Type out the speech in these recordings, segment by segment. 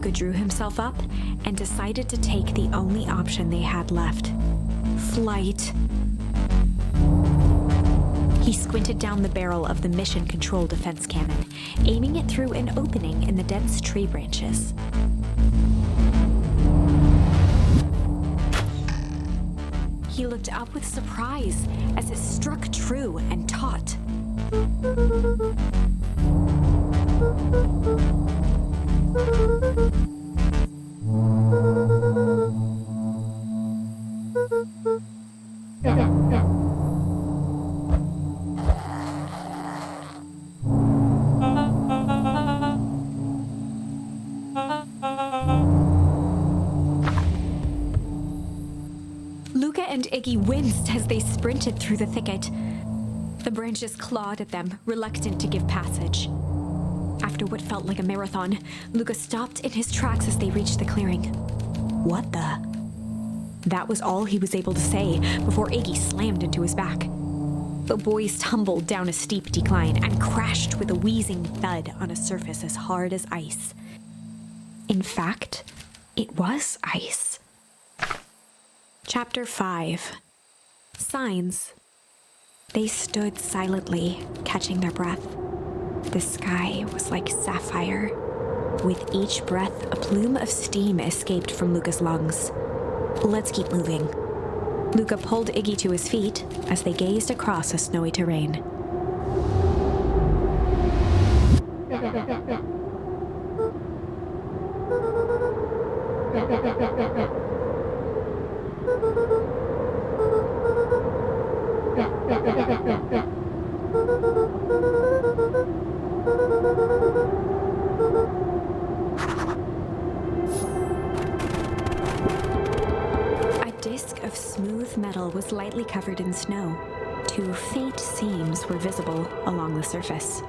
Luca drew himself up and decided to take the only option they had left: flight. He squinted down the barrel of the mission control defense cannon, aiming it through an opening in the dense tree branches. He looked up with surprise as it struck true and taut. Luca and Iggy winced as they sprinted through the thicket. The branches clawed at them, reluctant to give passage. After what felt like a marathon, Luca stopped in his tracks as they reached the clearing. "What the?" That was all he was able to say before Iggy slammed into his back. The boys tumbled down a steep decline and crashed with a wheezing thud on a surface as hard as ice. In fact, it was ice. Chapter 5. Signs. They stood silently, catching their breath. The sky was like sapphire. With each breath, a plume of steam escaped from Luca's lungs. "Let's keep moving." Luca pulled Iggy to his feet as they gazed across a snowy terrain. Of smooth metal was lightly covered in snow. Two faint seams were visible along the surface.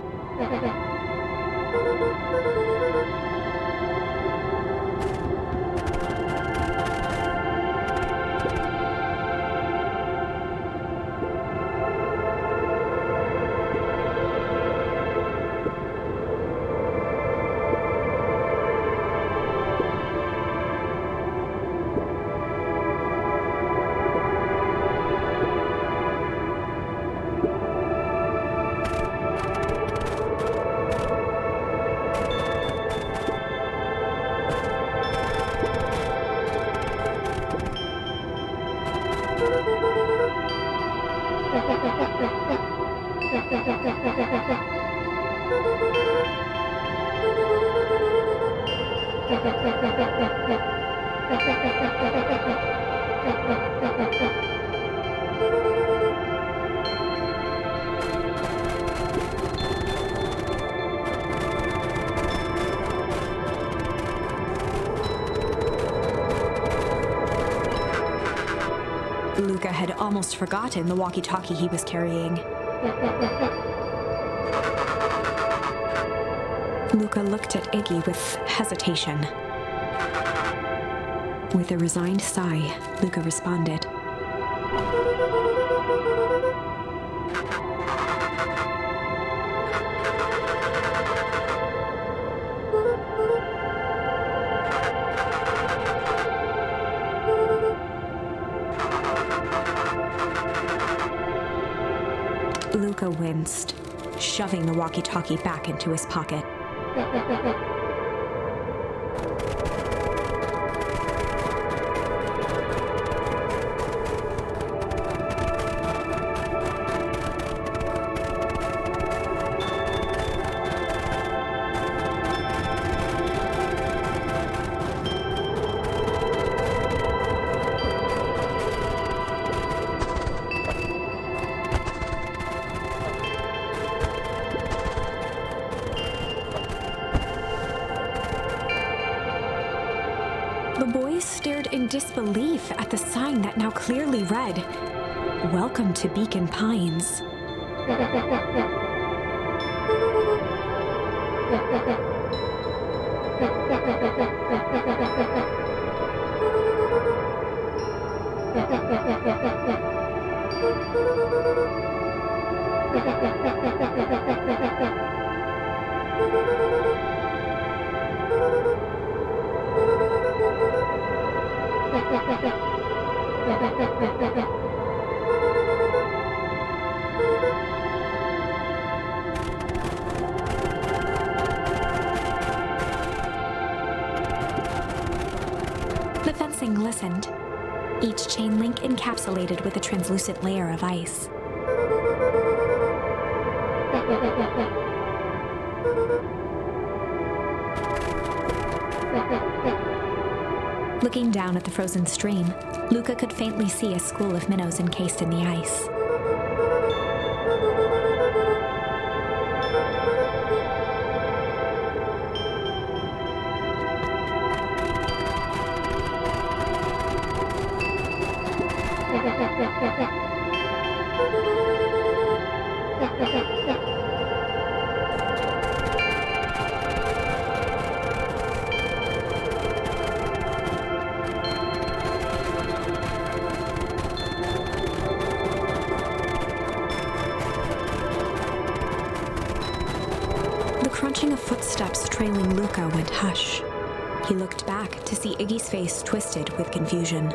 Luca had almost forgotten the walkie-talkie he was carrying. Luca looked at Iggy with hesitation. With a resigned sigh, Luca responded. Luca winced, shoving the walkie-talkie back into his pocket. The boys stared in disbelief at the sign that now clearly read, "Welcome to Beacon Pines." The fencing glistened, each chain link encapsulated with a translucent layer of ice. Looking down at the frozen stream, Luca could faintly see a school of minnows encased in the ice. The crunching of footsteps trailing Luca went hush. He looked back to see Iggy's face twisted with confusion.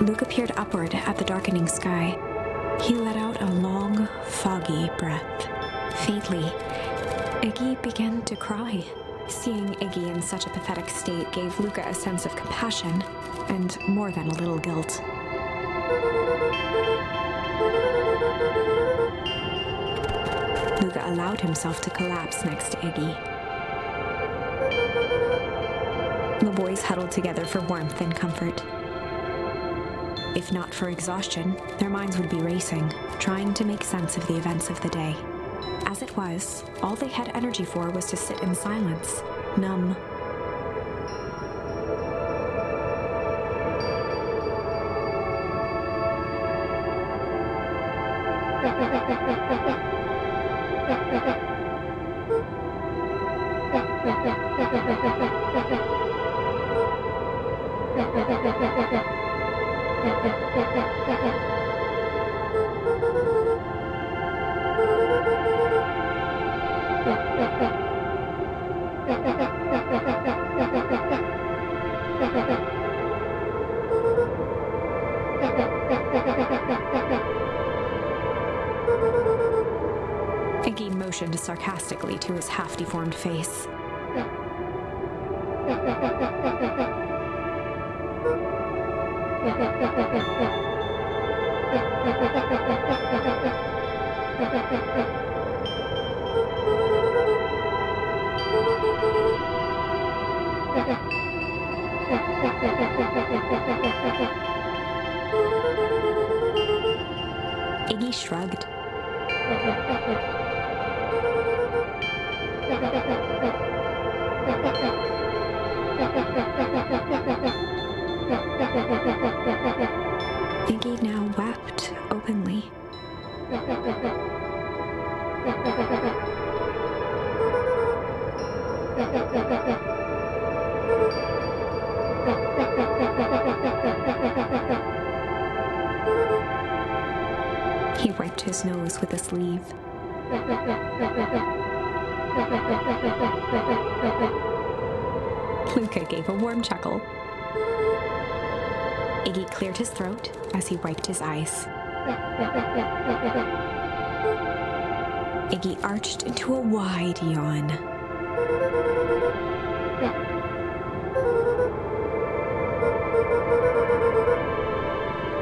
Luca peered upward at the darkening sky. He let out a long, foggy breath. Faintly, Iggy began to cry. Seeing Iggy in such a pathetic state gave Luca a sense of compassion, and more than a little guilt. Luca allowed himself to collapse next to Iggy. The boys huddled together for warmth and comfort. If not for exhaustion, their minds would be racing, trying to make sense of the events of the day. As it was, all they had energy for was to sit in silence, numb. Iggy motioned sarcastically to his half-deformed face. Iggy shrugged. Iggy now wept openly. He wiped his nose with a sleeve. Luca gave a warm chuckle. Iggy cleared his throat as he wiped his eyes. Iggy arched into a wide yawn.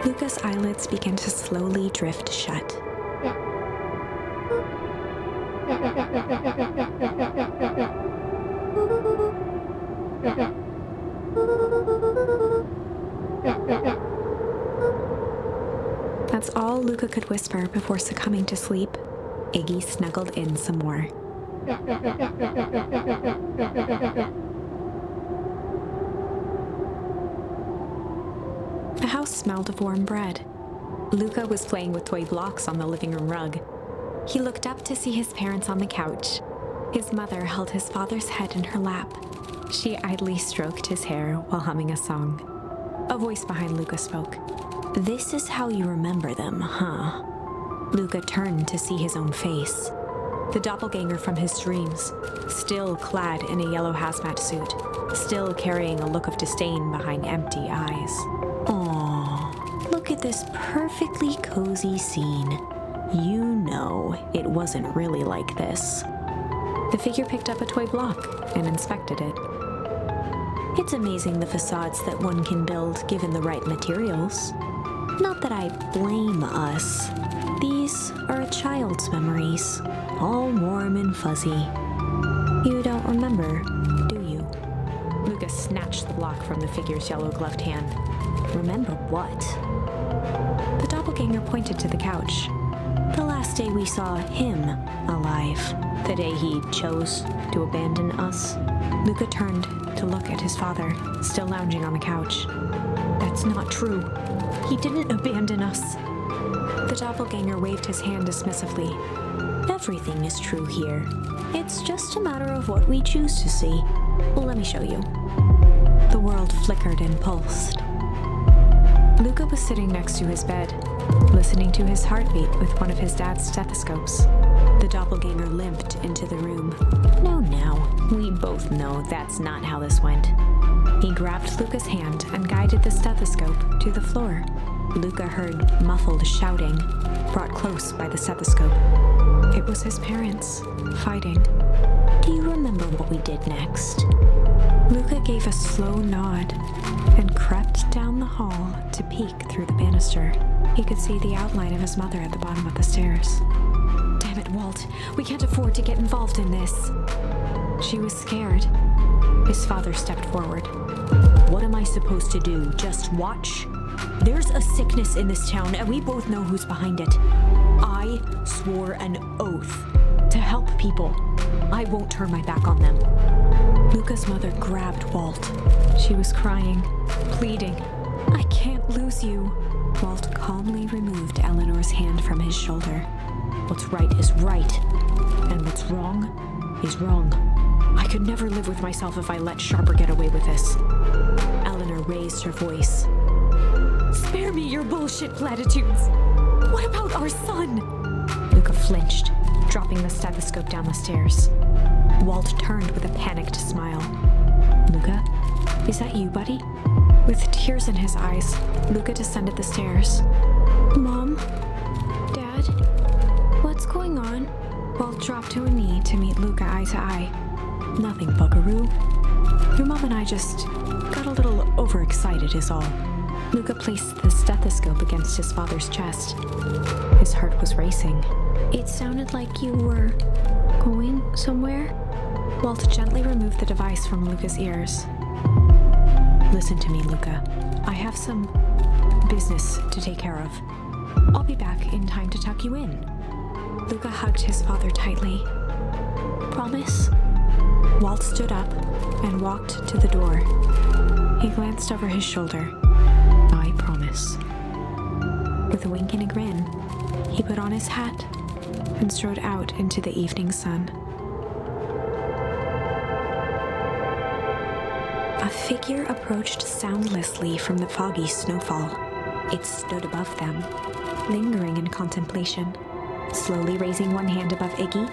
Luca's eyelids began to slowly drift shut. That's all Luca could whisper before succumbing to sleep. Iggy snuggled in some more. The house smelled of warm bread. Luca was playing with toy blocks on the living room rug. He looked up to see his parents on the couch. His mother held his father's head in her lap. She idly stroked his hair while humming a song. A voice behind Luca spoke. "This is how you remember them, huh?" Luca turned to see his own face. The doppelganger from his dreams, still clad in a yellow hazmat suit, still carrying a look of disdain behind empty eyes. Aw, look at this perfectly cozy scene. You know it wasn't really like this. The figure picked up a toy block and inspected it. It's amazing the facades that one can build given the right materials. Not that I blame us. These are a child's memories, all warm and fuzzy. You don't remember, do you? Lucas snatched the block from the figure's yellow-gloved hand. Remember what? The doppelganger pointed to the couch. The last day we saw him alive. The day he chose to abandon us. Luca turned to look at his father, still lounging on the couch. That's not true. He didn't abandon us. The doppelganger waved his hand dismissively. Everything is true here. It's just a matter of what we choose to see. Well, let me show you. The world flickered and pulsed. Luca was sitting next to his bed, listening to his heartbeat with one of his dad's stethoscopes. The doppelganger limped into the room. No, we both know that's not how this went. He grabbed Luca's hand and guided the stethoscope to the floor. Luca heard muffled shouting, brought close by the stethoscope. It was his parents, fighting. Do you remember what we did next? Luca gave a slow nod and crept down the hall to peek through the banister. He could see the outline of his mother at the bottom of the stairs. Damn it, Walt. We can't afford to get involved in this. She was scared. His father stepped forward. What am I supposed to do? Just watch? There's a sickness in this town, and we both know who's behind it. I swore an oath to help people. I won't turn my back on them. Luca's mother grabbed Walt. She was crying, pleading. I can't lose you. Walt calmly removed Eleanor's hand from his shoulder. What's right is right, and what's wrong is wrong. I could never live with myself if I let Sharper get away with this. Eleanor raised her voice. Spare me your bullshit platitudes. What about our son? Luca flinched, dropping the stethoscope down the stairs. Walt turned with a panicked smile. Luca, is that you, buddy? With tears in his eyes, Luca descended the stairs. Mom? Dad? What's going on? Walt dropped to a knee to meet Luca eye to eye. Nothing, buckaroo. Your mom and I just got a little overexcited is all. Luca placed the stethoscope against his father's chest. His heart was racing. It sounded like you were going somewhere. Walt gently removed the device from Luca's ears. Listen to me, Luca. I have some business to take care of. I'll be back in time to tuck you in. Luca hugged his father tightly. Promise? Walt stood up and walked to the door. He glanced over his shoulder. I promise. With a wink and a grin, he put on his hat and strode out into the evening sun. A figure approached soundlessly from the foggy snowfall. It stood above them, lingering in contemplation. Slowly raising one hand above Iggy,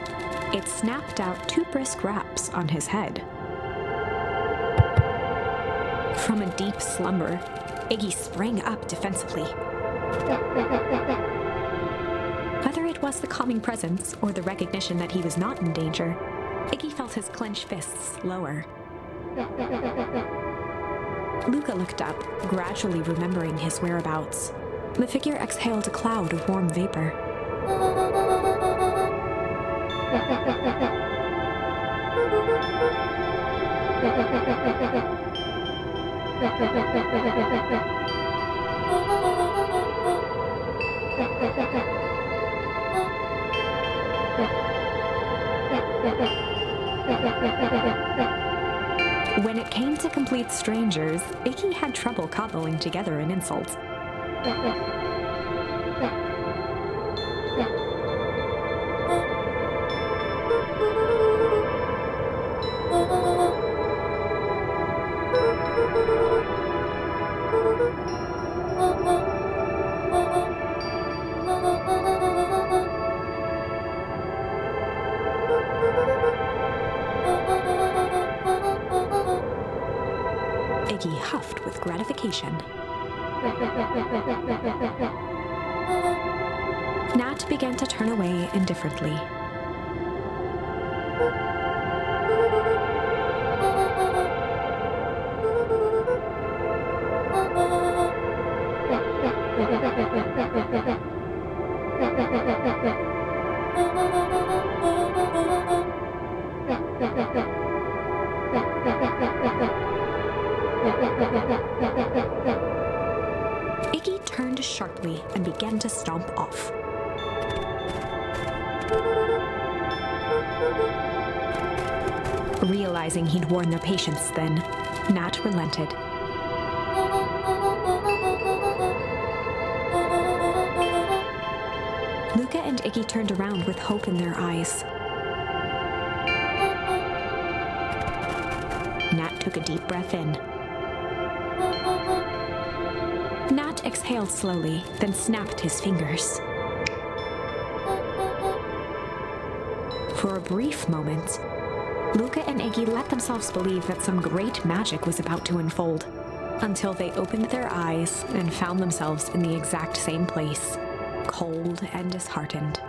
it snapped out 2 brisk raps on his head. From a deep slumber, Iggy sprang up defensively. Whether it was the calming presence or the recognition that he was not in danger, Iggy felt his clenched fists lower. Luca looked up, gradually remembering his whereabouts. The figure exhaled a cloud of warm vapor. When it came to complete strangers, Iggy had trouble cobbling together an insult. Iggy huffed with gratification. Nat began to turn away indifferently. Iggy turned sharply and began to stomp off. Realizing he'd worn their patience then, Nat relented. Luca and Iggy turned around with hope in their eyes. Nat took a deep breath in. Nat exhaled slowly, then snapped his fingers. For a brief moment, Luca and Iggy let themselves believe that some great magic was about to unfold, until they opened their eyes and found themselves in the exact same place, cold and disheartened.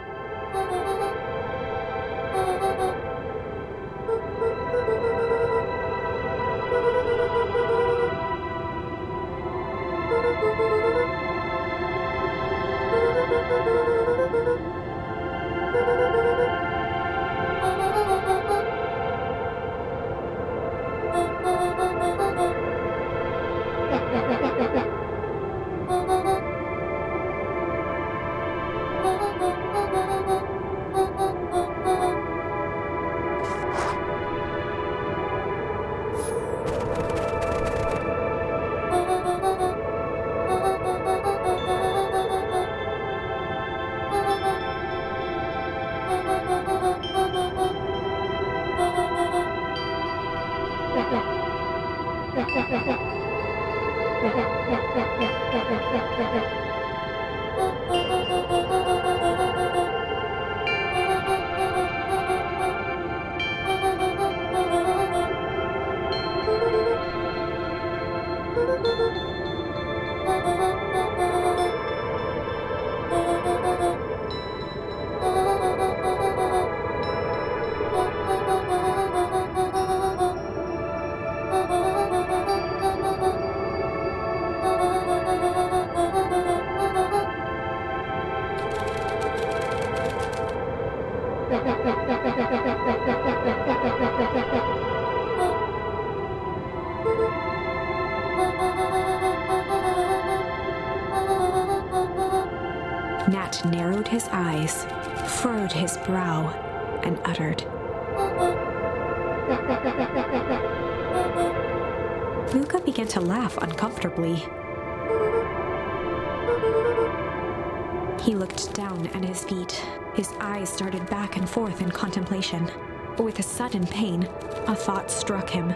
Nat narrowed his eyes, furrowed his brow, and uttered, Luca began to laugh uncomfortably. He looked down at his feet. His eyes darted back and forth in contemplation. With a sudden pain, a thought struck him.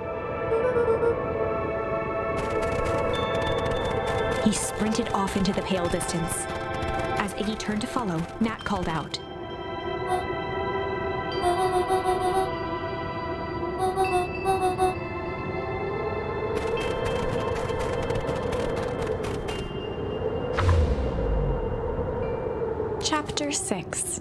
He sprinted off into the pale distance. As Iggy turned to follow, Nat called out, Chapter 6